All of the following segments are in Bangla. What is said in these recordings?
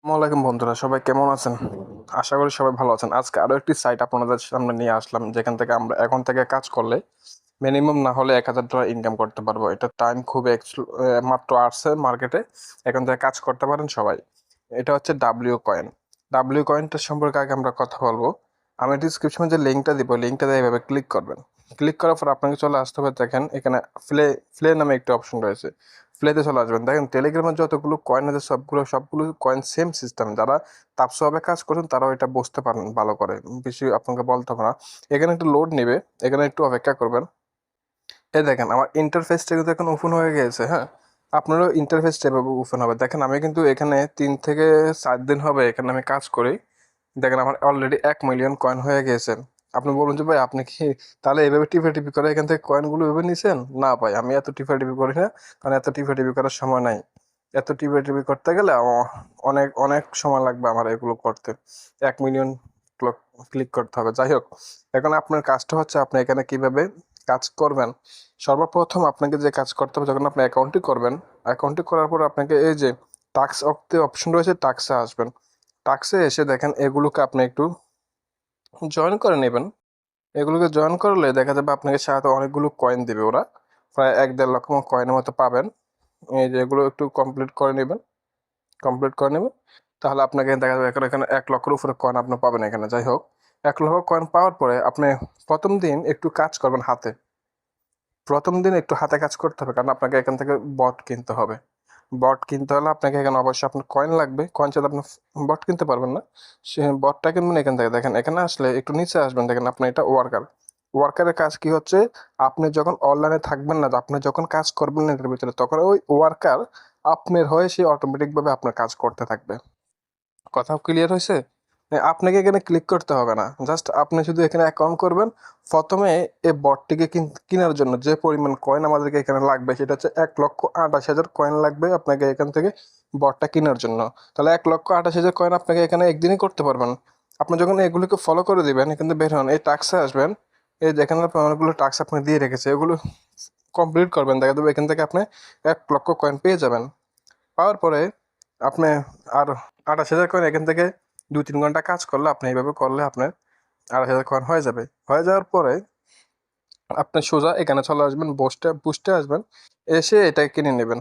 আসসালামাইকুম বন্ধুরা, সবাই কেমন আছেন? আশা করি সবাই ভালো আছেন। আজকে আরো একটি সাইট আপনাদের সামনে নিয়ে আসলাম, যেখান থেকে আমরা এখন থেকে কাজ করলে মিনিমাম না হলে $1000 ইনকাম করতে পারবো। এটা টাইম খুব মাত্র আসছে মার্কেটে, এখন থেকে কাজ করতে পারেন সবাই। এটা হচ্ছে ডাব্লিউ কয়েন। ডাব্লিউ কয়েনটা সম্পর্কে আগে আমরা কথা বলবো। আমি ডিসক্রিপশনে যে লিঙ্কটা দিব, লিঙ্কটা দিয়ে এভাবে ক্লিক করবেন। ক্লিক করার পর আপনাকে চলে আসতে হবে, দেখেন এখানে ফ্লে ফ্লে নামে একটি অপশন রয়েছে। ফ্লেতে চলে আসবেন। দেখেন টেলিগ্রামের যতগুলো কয়েন আছে সবগুলো কয়েন সেম সিস্টেম। যারা তাপসভাবে কাজ করছেন তারাও এটা বুঝতে পারেন ভালো করে, বেশি আপনাকে বলতে হবে না। এখানে একটু লোড নেবে, এখানে একটু অপেক্ষা করবেন। এই দেখেন আমার ইন্টারফেসটা কিন্তু এখন ওপেন হয়ে গেছে। হ্যাঁ, আপনারও ইন্টারফেসটা এভাবে ওপেন হবে। দেখেন আমি কিন্তু এখানে 3 থেকে 4 দিন হবে এখানে আমি কাজ করি। দেখেন আমার অলরেডি 1 মিলিয়ন কয়েন হয়ে গেছে। আপনি বলুন যে ভাই আপনি কি তাহলে এভাবে টিপে টিপি করে এখান থেকে কয়েনগুলো এভাবে নিছেন? না ভাই, আমি এত টিপে টিপি করি না, কারণ এত টিপে টিপি করার সময় নাই। এত টিপে টিপি করতে গেলে অনেক অনেক সময় লাগবে আমার এগুলো করতে। 1 মিলিয়ন ক্লিক করতে হবে। যাই হোক, এখন আপনার কাজটা হচ্ছে আপনি এখানে কিভাবে কাজ করবেন। সর্বপ্রথম আপনাকে যে কাজ করতে হবে, যখন আপনি অ্যাকাউন্টটি করবেন, অ্যাকাউন্টটি করার পর আপনাকে এই যে টাস্ক অপশন রয়েছে, টাস্কে আসবেন। টাস্কে এসে দেখেন এগুলোকে আপনি একটু জয়েন করে নেবেন। এগুলোকে জয়েন করলে দেখা যাবে আপনাকে সাথে অনেকগুলো কয়েন দিবে ওরা। প্রায় 1-1.5 লক্ষ কয়েনের মতো পাবেন। এই যে এগুলো একটু কমপ্লিট করে নেবেন। তাহলে আপনাকে দেখা যাবে এখানে এখানে 1 লক্ষের উপরে কয়েন আপনি পাবেন এখানে। যাই হোক, 1 লক্ষ কয়েন পাওয়ার পরে আপনি প্রথম দিন একটু কাজ করবেন হাতে। প্রথম দিন একটু হাতে কাজ করতে হবে, কারণ আপনাকে এখান থেকে বট কিনতে হবে। বট কিনতে হলে আপনাকে এখানে অবশ্যই আপনার কয়েন লাগবে। কয়েন ছাড়া আপনি বট কিনতে পারবেন না। সে বটটা কিনবেন এখান থেকে। দেখেন এখানে আসলে একটু নিচে আসবেন, দেখেন আপনার এটা ওয়ার্কার। ওয়ার্কারের কাজ কি হচ্ছে, আপনি যখন অনলাইনে থাকবেন না, আপনি যখন কাজ করবেন না এটার ভিতরে, তখন ওই ওয়ার্কার আপনার হয়ে সে অটোমেটিকভাবে আপনার কাজ করতে থাকবে। কথা ক্লিয়ার হয়েছে? আপনাকে এখানে ক্লিক করতে হবে না, জাস্ট আপনি শুধু এখানে অ্যাকাউন্ট করবেন। প্রথমে এই বটটিকে কেনার জন্য যে পরিমাণ কয়েন আমাদেরকে এখানে লাগবে সেটা হচ্ছে 1,28,000 কয়েন লাগবে আপনাকে এখান থেকে বটটা কেনার জন্য। তাহলে 1,28,000 কয়েন আপনাকে এখানে একদিনই করতে পারবেন। আপনি যখন এগুলোকে ফলো করে দিবেন, কিন্তু বের হন এই টাস্কে আসবেন। এই যেখানে আপনার অনেকগুলো টাস্ক আপনি দিয়ে রেখেছে, এগুলো কমপ্লিট করবেন। দেখা যাবে এখান থেকে আপনি 1 লক্ষ কয়েন পেয়ে যাবেন। পাওয়ার পরে আপনি আর 28,000 কয়েন এখান থেকে 2-3 ঘন্টা কাজ করলে, আপনি এইভাবে করলে আপনার 28,000 কয়েন হয়ে যাবে। হয়ে যাওয়ার পরে আপনি সোজা এখানে চলে আসবেন, বুস্টে আসবেন। এসে এটা কিনে নেবেন।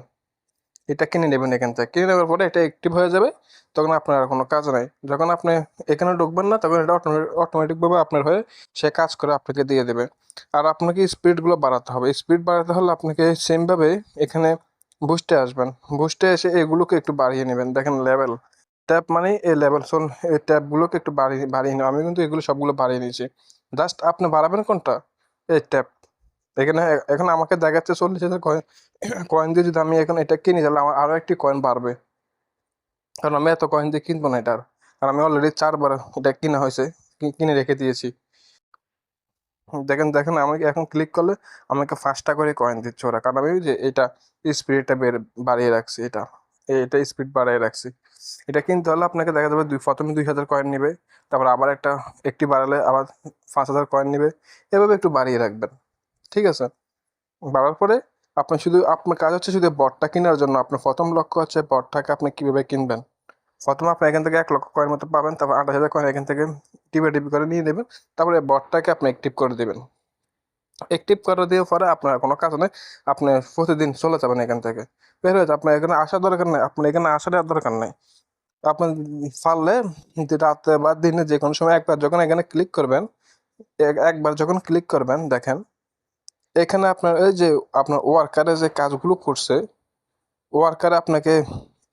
এটা কিনে নেবেন এখান থেকে। কিনে নেওয়ার পরে এটা অ্যাক্টিভ হয়ে যাবে। তখন আপনার আর কোনো কাজ নাই। যখন আপনি এখানে ঢুকবেন না, তখন এটা অটোমেটিকভাবে আপনার হয়ে সে কাজ করে আপনাকে দিয়ে দেবে। আর আপনাকে স্পিডগুলো বাড়াতে হবে। স্পিড বাড়াতে হলে আপনাকে সেমভাবে এখানে বুস্টে আসবেন। বুস্টে এসে এগুলোকে একটু বাড়িয়ে নেবেন। দেখেন লেভেল ট্যাপ মানে এই লেভেল শোন, এই ট্যাপগুলোকে একটু বাড়িয়ে বাড়িয়ে নেবেন। আমি কিন্তু এগুলো সবগুলো বাড়িয়ে নিয়েছি। জাস্ট আপনি বাড়াবেন কোনটা, এই ট্যাপ। এখানে এখন আমাকে দেখাচ্ছে 40,000 কয়েন। কয়েন দিয়ে যদি আমি এখন এটা কিনি, তাহলে আমার আরো একটি কয়েন বাড়বে, কারণ আমি এত কয়েন দিয়ে কিনবো না এটার। আর আমি অলরেডি 4 বার এটা কিনা হয়েছে, কিনে রেখে দিয়েছি। দেখেন দেখেন আমাকে এখন ক্লিক করলে আমাকে 5টা করে কয়েন দিচ্ছে ওরা, কারণ আমি ওই যে এটা স্পিডটা বাড়িয়ে রাখছি। এটা স্পিড বাড়িয়ে রাখছি। এটা কিনতে হলে আপনাকে দেখা যাবে প্রথমে 2,000 কয়েন নিবে, তারপর আবার একটি বাড়ালে আবার 5,000 কয়েন নিবে। এভাবে একটু বাড়িয়ে রাখবেন, ঠিক আছে? বাড়ার পরে আপনার কাজ হচ্ছে শুধু বটটা কেনার জন্য। আপনার প্রথম লক্ষ্য হচ্ছে বটটাকে আপনি কিভাবে কিনবেন। প্রথমে আপনি এখান থেকে 1 লক্ষ কয়েন মতো পাবেন, তারপর 28,000 কয়েন এখান থেকে টিপে টিপি করে নিয়ে নেবেন। তারপরে বটটাকে আপনি অ্যাক্টিভ করে দেবেন। অ্যাক্টিভ করে দিয়ে পরে আপনার কোনো কাজ নেই। আপনি প্রতিদিন চলে যাবেন এখান থেকে, বের হয়ে আপনার এখানে আসার দরকার নেই। আপনার এখানে আসার আর দরকার নেই। আপনি পারলে রাতে বা দিনে যে কোনো সময় একবার যখন এখানে ক্লিক করবেন, একবার যখন ক্লিক করবেন, দেখেন এখানে আপনার এই যে আপনার ওয়ার্কারে যে কাজগুলো করছে, ওয়ার্কার আপনাকে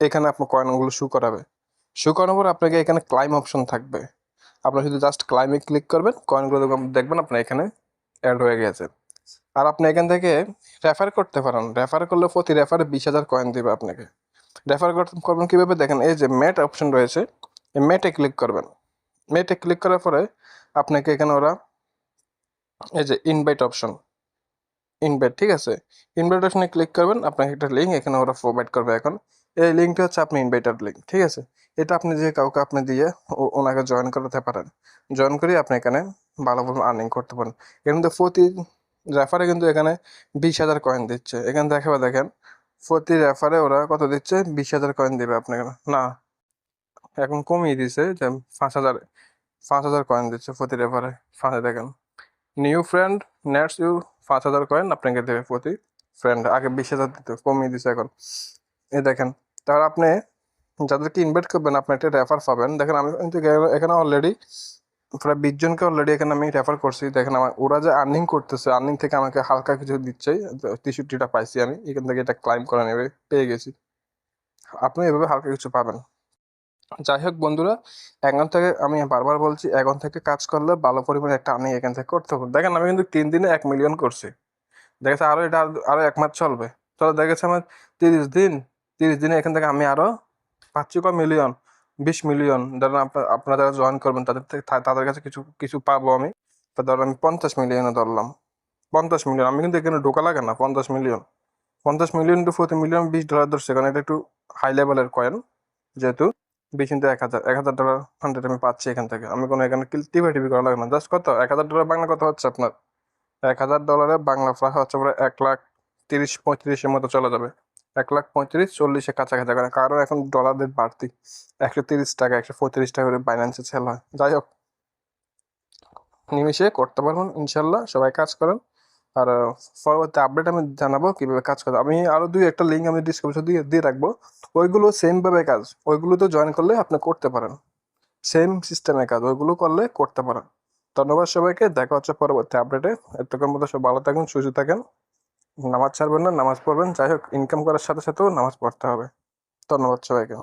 এখানে আপনার কয়েনগুলো শো করাবে। শো করানোর পর আপনাকে এখানে ক্লাইম অপশন থাকবে। আপনার শুধু জাস্ট ক্লাইমে ক্লিক করবেন, কয়েনগুলো দেখবেন আপনার এখানে অ্যাড হয়ে গেছে। আর আপনি এখান থেকে রেফার করতে পারেন। রেফার করলে প্রতি রেফারে 20,000 কয়েন দিবে আপনাকে। করবেন কীভাবে, দেখেন এই যে মেট অপশন রয়েছে, এই মেটে ক্লিক করবেন। মেটে ক্লিক করার পরে আপনাকে এখানে ওরা এই যে ইনভাইট অপশন, ইনভাইট, ঠিক আছে? ইনভাইট অপশনে ক্লিক করবেন, আপনাকে একটা লিঙ্ক এখানে ওরা প্রোভাইড করবে। এখন এই লিঙ্কটা হচ্ছে আপনি ইনভাইটার লিঙ্ক, ঠিক আছে? এটা আপনি যে কাউকে আপনি দিয়ে ওনাকে জয়েন করাতে পারেন। জয়েন করে আপনি এখানে ভালোভাবে আর্নিং করতে পারেন। কিন্তু প্রতি রেফারে কিন্তু এখানে 20,000 কয়েন দিচ্ছে। এখানে দেখাবে, দেখেন প্রতি রেফারে ওরা কত দিচ্ছে, 20,000 কয়েন দেবে আপনাকে। না, এখন কমিয়ে দিছে যে 5,000 কয়েন দিচ্ছে প্রতি রেফারে। ফাঁসে দেখেন, new friend nets you 5,000 coin আপনাকে দেবে প্রতি ফ্রেন্ড। আগে 20,000 দিত, কমিয়ে দিছে এখন। এই দেখেন, তাহলে আপনি যাদেরকে ইনভাইট করবেন আপনি একটা রেফার পাবেন। দেখেন আমি কিন্তু এখানে অলরেডি প্রায় 20 জনকে অলরেডি এখানে আমি রেফার করছি। দেখেন আমার ওরা যে আর্নিং করতেছে, আর্নিং থেকে আমাকে হালকা কিছু দিচ্ছে। 63টা পাইছি আমি এখান থেকে, এটা ক্লাইম করে নেবে, পেয়ে গেছি। আপনি এভাবে হালকা কিছু পাবেন। যাই হোক বন্ধুরা, এখন থেকে আমি বারবার বলছি, এখন থেকে কাজ করলে ভালো পরিমাণে একটা আর্নিং এখান থেকে করতে হবে। দেখেন আমি কিন্তু 3 দিনে 1 মিলিয়ন করছি। দেখেছে আরো এটা আরো 1 মাস চলবে। চলো দেখেছে আমার 30 দিন, 30 দিনে এখান থেকে আমি আরো পাচ্ছি কয় মিলিয়ন, 20 মিলিয়ন। ধরেন আপনারা যারা জয়েন করবেন তাদের থেকে তাদের কাছে কিছু কিছু পাবো আমি। তা ধরেন আমি 50 মিলিয়নে ধরলাম, 50 মিলিয়ন আমি কিন্তু এখানে ঢোকা লাগে না। 50 মিলিয়ন, 50 মিলিয়ন টু প্রতি মিলিয়ন $20 ধরছে, কারণ এটা একটু হাই লেভেলের কয়েন। যেহেতু 20 ইন্টু 1,000, $1,000 100 আমি পাচ্ছি এখান থেকে। আমি কোনো এখানে টিভি করা লাগে না। জাস্ট কত, $1,000 বাংলা কত হচ্ছে আপনার? $1,000 বাংলা প্রায় হচ্ছে প্রায় 1,30,35,এর মতো চলে যাবে। 1,35,40-এর কাছাকাছি। কারণ এখন ডলার রেট বাড়তি, 130 টাকা 135 টাকা করে বাইন্যান্সে সেল হয়। যাই হোক, নিমিশে করতে পারবেন ইনশাল্লাহ। সবাই কাজ করেন। আর পরবর্তী আপডেট আমি জানাবো কিভাবে কাজ করতে। আমি আরো একটা লিঙ্ক আমি ডিসক্রিপশন দিয়ে দিয়ে রাখবো। ওইগুলো সেম ভাবে কাজ, ওইগুলোতে জয়েন করলে আপনি করতে পারেন। সেম সিস্টেমে কাজ, ওইগুলো করলে করতে পারেন। ধন্যবাদ সবাইকে, দেখা হচ্ছে পরবর্তী আপডেটে। এতক্ষণ মতো সব ভালো থাকুন, সুস্থ থাকেন। নামাজ ছাড়বেন না, নামাজ পড়বেন। যাই হোক, ইনকাম করার সাথে সাথেও নামাজ পড়তে হবে। ধন্যবাদ সবাইকে।